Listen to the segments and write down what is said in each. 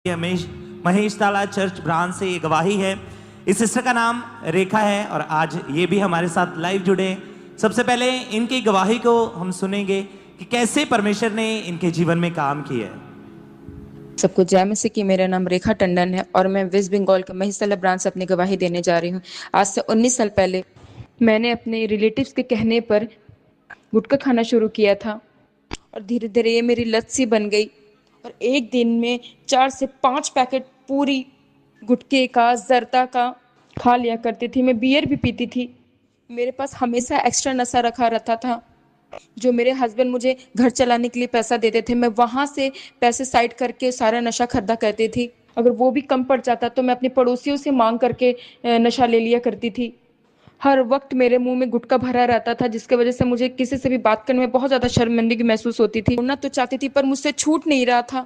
महेश महेश ताला church branch से ये गवाही है। इस सिस्टर का नाम रेखा है और आज ये भी हमारे साथ लाइव जुड़े। सबसे पहले इनकी गवाही को हम सुनेंगे कि कैसे परमेश्वर ने इनके जीवन में काम किया है। सबको जय मसीह की। मेरा नाम रेखा टंडन है और मैं वेस्ट बंगाल के महेश ताला ब्रांच से अपनी गवाही देने जा रही हूँ। आज से 19 साल पहले मैंने अपने रिलेटिव्स के कहने पर गुटखा खाना शुरू किया था और धीरे धीरे ये मेरी लत सी बन गई और एक दिन में 4 से 5 पैकेट पूरी गुटखे का जर्दा का खा लिया करती थी। मैं बियर भी पीती थी। मेरे पास हमेशा एक्स्ट्रा नशा रखा रहता था जो मेरे हस्बैंड मुझे घर चलाने के लिए पैसा देते थे। मैं वहाँ से पैसे साइड करके सारा नशा खरीदा करती थी। अगर वो भी कम पड़ जाता तो मैं अपने पड़ोसियों से मांग करके नशा ले लिया करती थी। हर वक्त मेरे मुंह में गुटखा भरा रहता था जिसकी वजह से मुझे किसी से भी बात करने में बहुत ज़्यादा शर्मिंदगी महसूस होती थी। छोड़ना तो चाहती थी पर मुझसे छूट नहीं रहा था।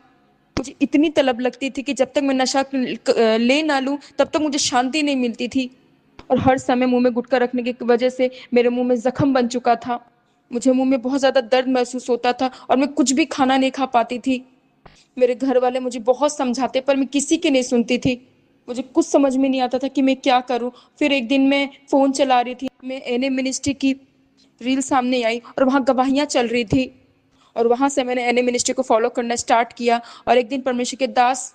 मुझे इतनी तलब लगती थी कि जब तक मैं नशा ले ना लूँ तब तक मुझे शांति नहीं मिलती थी और हर समय मुंह में गुटखा रखने की वजह से मेरे मुंह में जख्म बन चुका था। मुझे मुंह में बहुत ज़्यादा दर्द महसूस होता था और मैं कुछ भी खाना नहीं खा पाती थी। मेरे घर वाले मुझे बहुत समझाते पर मैं किसी की नहीं सुनती थी। मुझे कुछ समझ में नहीं आता था कि मैं क्या करूं। फिर एक दिन मैं फ़ोन चला रही थी, मैं एनए मिनिस्ट्री की रील सामने आई और वहाँ गवाहियाँ चल रही थी और वहाँ से मैंने एनए मिनिस्ट्री को फॉलो करना स्टार्ट किया। और एक दिन परमेश्वर के दास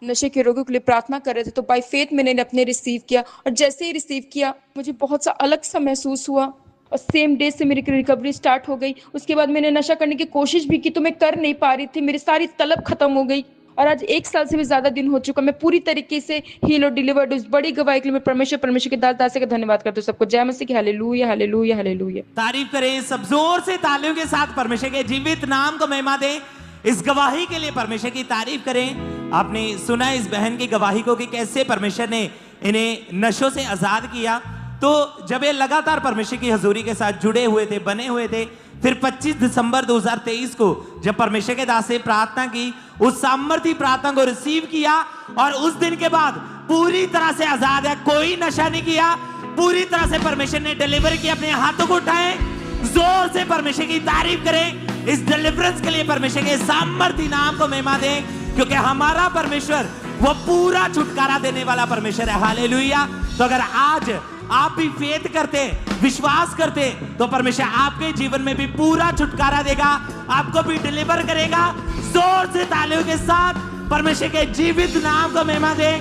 नशे के रोगियों के लिए प्रार्थना कर रहे थे तो बाय फेथ मैंने अपने रिसीव किया और जैसे ही रिसीव किया मुझे बहुत सा अलग सा महसूस हुआ और सेम डे से मेरी रिकवरी स्टार्ट हो गई। उसके बाद मैंने नशा करने की कोशिश भी की तो मैं कर नहीं पा रही थी। मेरी सारी तलब खत्म हो गई और आज 1 साल से भी ज़्यादा दिन हो चुका। मैं पूरी तरीके से हील और डिलीवर्ड। उस बड़ी गवाही के लिए मैं परमेश्वर के दास का धन्यवाद करती हूँ। सबको जय मसीह की। Hallelujah hallelujah hallelujah. तारीफ करें सब जोर से तालियों के साथ परमेश्वर के जीवित नाम को महिमा दें। इस गवाही के लिए परमेश्वर की तारीफ करें। आपने सुना इस बहन की गवाही को कि कैसे परमेश्वर ने इन्हें नशों से आजाद किया। तो जब ये लगातार परमेश्वर की हजूरी के साथ जुड़े हुए थे, बने हुए थे, फिर 25 दिसंबर 2023 को जब परमेश्वर के दास से प्रार्थना की, उस सामर्थी प्रार्थना को रिसीव किया और उस दिन के बाद पूरी तरह से आजाद है। कोई नशा नहीं किया, पूरी तरह से परमेश्वर ने डिलीवर किया। अपने हाथों को उठाएं, जोर से परमेश्वर की तारीफ करें। इस डिलीवरेंस के लिए परमेश्वर के सामर्थी नाम को महिमा दें क्योंकि हमारा परमेश्वर वो पूरा छुटकारा देने वाला परमेश्वर है। हालेलुया। तो अगर आज आप भी फेथ करते, विश्वास करते तो परमेश्वर आपके जीवन में भी पूरा छुटकारा देगा, आपको भी डिलीवर करेगा। जोर से तालियों के साथ परमेश्वर के जीवित नाम को महिमा दें।